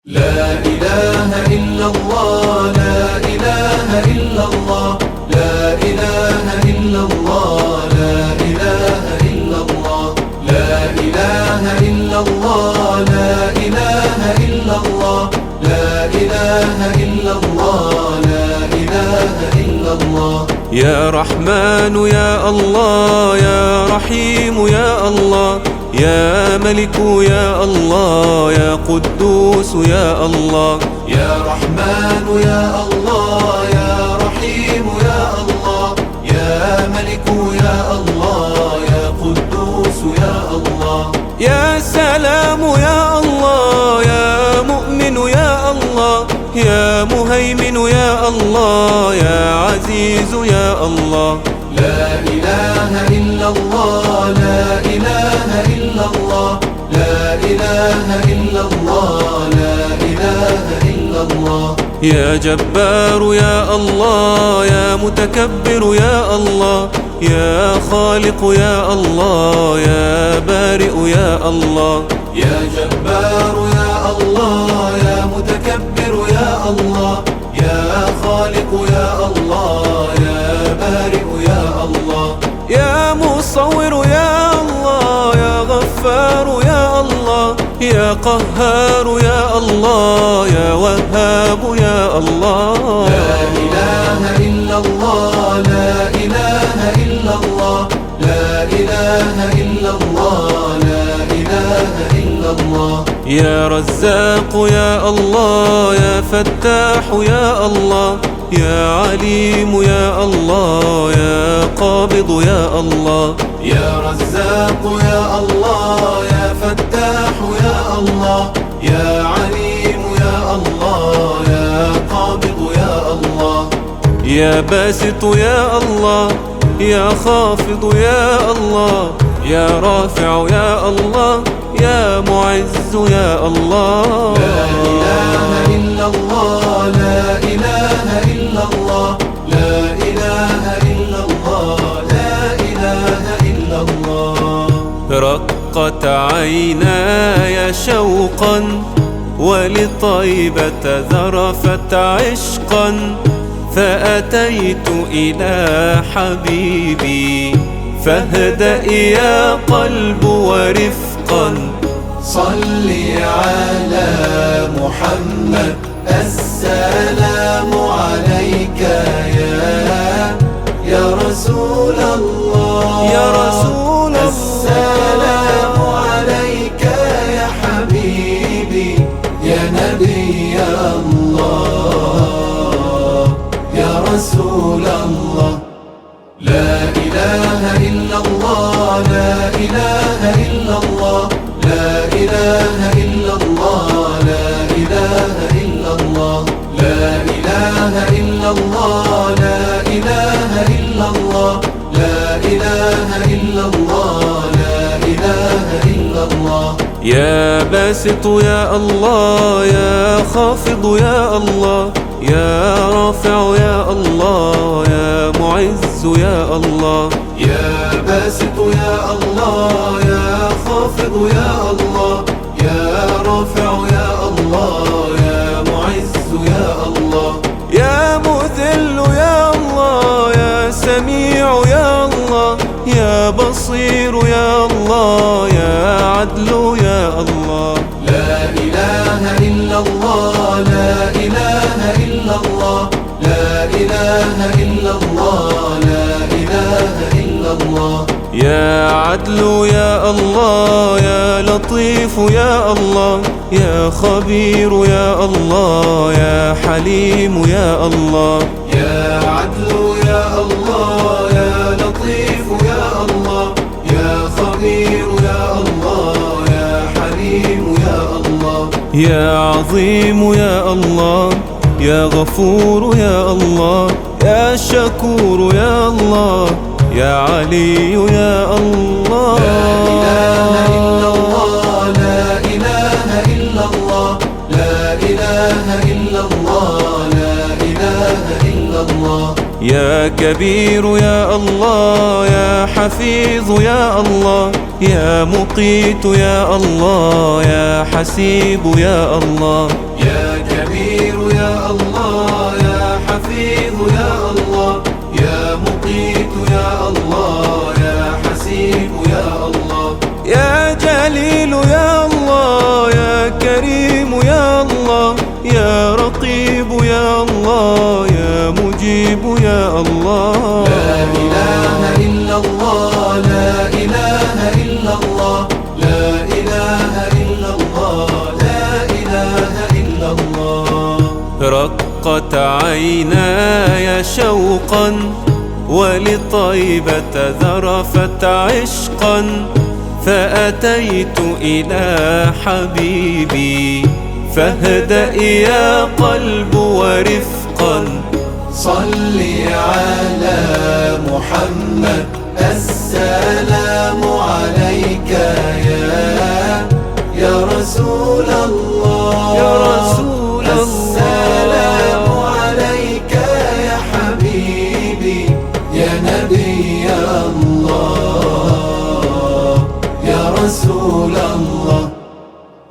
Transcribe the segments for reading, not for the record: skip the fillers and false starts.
لا إله إلا الله، لا إله إلا الله، لا إله إلا الله، لا إله إلا الله، لا إله إلا الله، لا إله إلا الله، لا إله إلا الله، لا إله إلا الله. يا رحمن يا الله، يا رحيم يا الله، يا ملك يا الله، يا قدوس يا الله. يا رحمن يا الله، يا رحيم يا الله، يا ملك يا الله، يا قدوس يا الله. يا سلام يا الله، يا مؤمن يا الله، يا مهيمن يا الله، يا عزيز يا الله. لا إله إلا الله، لا إله إلا الله، لا إله إلا الله، لا إله إلا الله. يا جبار يا الله، يا متكبر يا الله، يا خالق يا الله، يا بارئ يا الله. يا جبار يا الله، يا متكبر يا الله، يا خالق يا الله، يا بارئ يا الله. يا مصور يا الله، يا غفار يا الله، يا قهار يا الله، يا وهاب يا الله. لا إله إلا الله، لا إله إلا الله، لا إله إلا الله، لا إله إلا الله. يا رزاق يا الله، يا فتاح يا الله، يا عليم يا الله، يا قابض يا الله. يا رزاق يا الله، يا فتاح يا الله، يا عليم يا الله، يا قابض يا الله. يا باسط يا الله، يا خافض يا الله، يا رافع يا الله، يا معز يا الله. لا إله إلا الله، لا إله إلا الله، لا إله إلا الله، لا إله إلا الله. رقت عيناي شوقا ولطيبة ذرفت عشقا، فأتيت إلى حبيبي فاهدأ يا قلب ورفقا. صل على محمد، السلام عليك يا رسول الله، يا رسول الله. السلام عليك يا حبيبي، يا نبي الله، يا رسول الله. لا إله إلا الله، لا إله إلا الله، لا إله إلا الله، لا إله إلا الله، لا إله إلا الله، لا إله إلا الله، لا إله إلا الله، لا إله إلا الله. يا باسط يا الله، يا خافض يا الله، يا رافع يا الله، يا معز يا الله. يا باسط يا الله، يا خافض يا الله، يا رافع يا الله، يا معز يا الله. يا مذل يا الله، يا سميع يا الله، يا بصير يا الله، يا عدل يا الله. لا إله إلا الله، لا إله إلا الله، لا إله إلا الله، لا إله إلا الله. يا عدل يا الله، يا لطيف يا الله، يا خبير يا الله، يا حليم يا الله. يا عدل يا الله، يا لطيف يا الله، يا خبير يا الله، يا حليم يا الله. يا عظيم يا الله، يا غفور يا الله، يا شكور يا الله، يا علي يا الله. لا إله إلا الله، لا إله إلا الله، لا إله إلا الله، لا إله إلا الله. يا كبير يا الله، يا حفيظ يا الله، يا مقيت يا الله، يا حسيب يا الله. الله يا رقيب يا الله يا مجيب يا الله. لا إله إلا الله لا إله إلا الله لا إله إلا الله لا إله إلا الله. رقت عيناي شوقا ولطيبة ذرفت عشقا فأتيت إلى حبيبي فاهدأ يا قلب ورفقا. صل على محمد السلام عليك يا رسول الله يا رسول الله. السلام عليك يا حبيبي يا نبي الله يا رسول الله.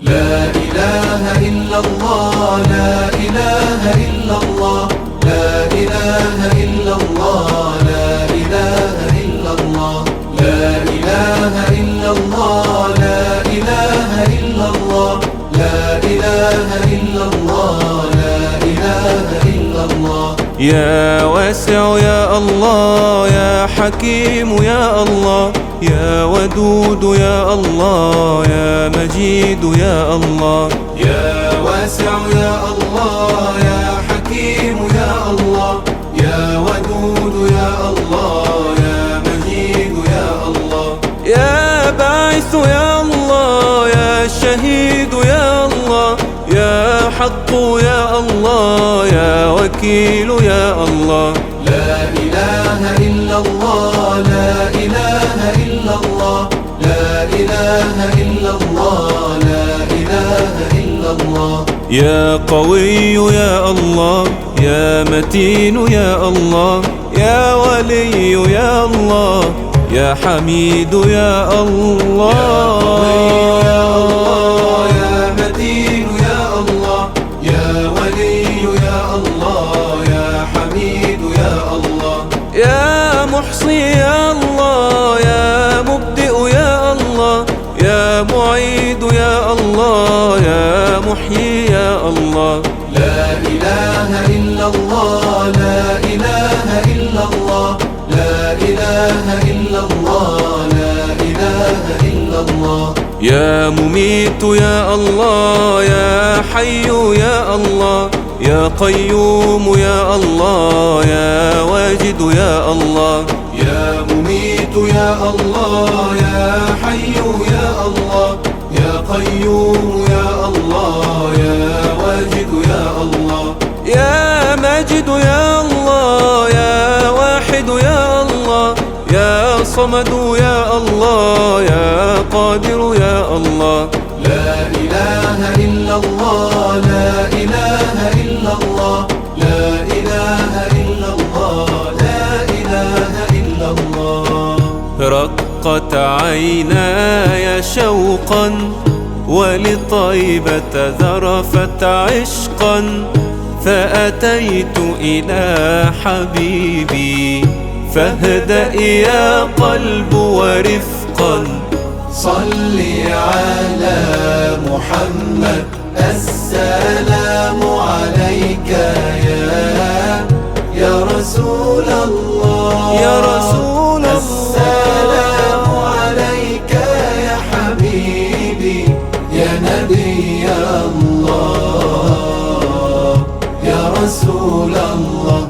لا إله إلا الله لا إله إلا الله لا إله إلا الله لا إله إلا الله لا إله إلا الله لا إله إلا الله لا إله إلا الله لا إله إلا الله. يا واسع يا الله يا حكيم يا الله يا ودود يا الله يا مجيد يا الله. يا واسع يا الله يا حكيم يا الله يا ودود يا الله يا مجيد يا الله. يا باعث يا الله يا شهيد يا الله يا حق يا الله يا وكيل يا الله. لا إله إلا الله لا إله إلا الله لا إله إلا الله لا إله إلا الله. يا قوي يا الله يا متين يا الله يا ولي يا الله يا حميد يا الله. يا قوي يا الله يا متين يا الله يا ولي يا الله يا حميد يا الله. يا محصي يا الله يا مبدئ يا الله يا معيد يا الله يا محيي يا الله. لا إله إلا الله لا إله إلا الله لا إله إلا الله لا إله إلا الله. يا مميت يا الله يا حي يا الله يا قيوم يا الله يا واجد يا الله. يا مميت يا الله يا حي يا الله يا قيوم يا الله يا واجد يا الله. يا ماجد يا الله يا واحد يا الله يا صمد يا الله يا قادر يا الله. لا إله إلا الله لا إله إلا الله لا إله إلا الله لا إله إلا الله. رقت عيناي شوقا ولطيبة ذرفت عشقا فأتيت إلى حبيبي فاهدأ يا قلب ورفقا. صل على محمد السلام عليك يا رسول الله يا رسول الله. السلام عليك يا حبيبي يا نبي الله يا رسول الله.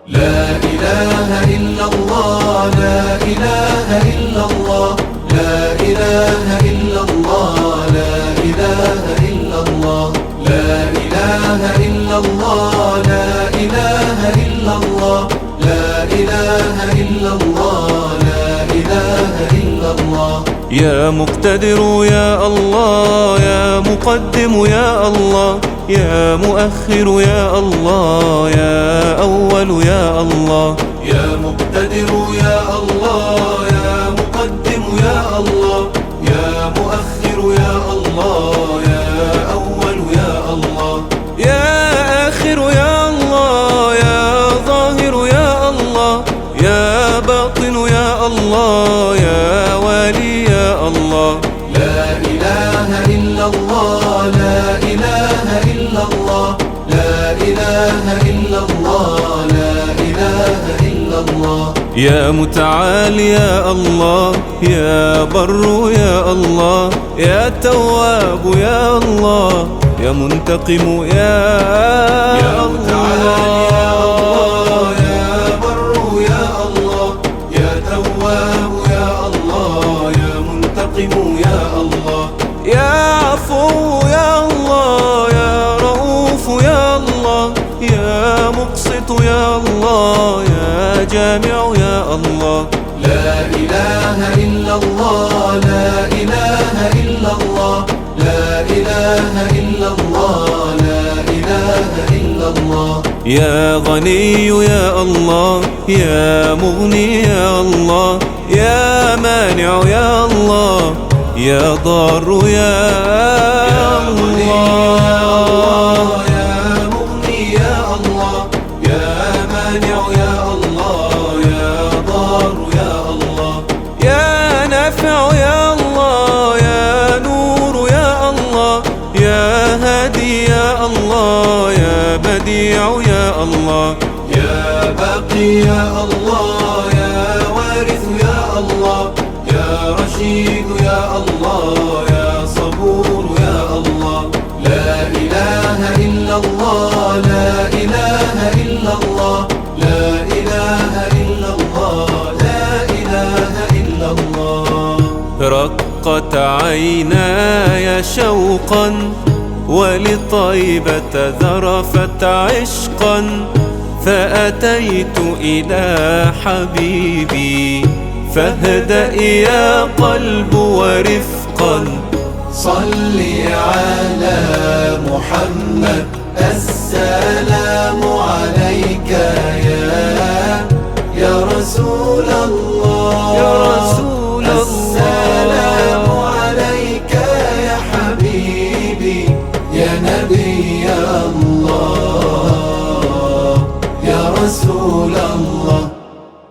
لا إله إلا الله لا إله إلا الله لا إله إلا الله لا إله إلا الله لا إله إلا الله لا إله إلا الله لا إله إلا الله لا إله إلا الله. يا مقتدر يا الله يا مقدم يا الله يا مؤخر يا الله يا أول يا الله. يا مقتدر يا الله يا مقدم يا الله يا مؤخر يا الله يا أول يا الله. يا آخر يا الله يا ظاهر يا الله يا باطن يا الله يا والي يا الله. لا إله إلا الله لا إله إلا يا متعال يا الله، يا بر يا الله، يا تواب يا الله، يا منتقم يا الله. يا بر يا الله، يا تواب يا الله، يا منتقم يا الله. يا عفو يا الله، يا رؤوف يا الله، يا مقسط يا الله، يا جامع يا الله. لا إله إلا الله، لا إله إلا الله، لا إله إلا الله، لا إله إلا الله. يا غني يا الله، يا مغني يا الله، يا مانع يا الله، يا ضار يا الله. يا مغني يا الله، يا مانع يا الله، يا ضار يا الله. يا نافع يا الله، يا نور يا الله، يا هادي يا الله، يا بديع يا الله. يا باقي يا الله، يا وارث يا الله، يا رشيد يا الله، يا صبور يا الله. لا إله إلا الله، لا إله إلا الله، لا إله إلا الله، لا إله إلا الله. رقت عيناي شوقا ولطيبة ذرفت عشقا، فأتيت إلى حبيبي فاهدأ يا قلب ورفقا. صل على محمد، السلام عليك.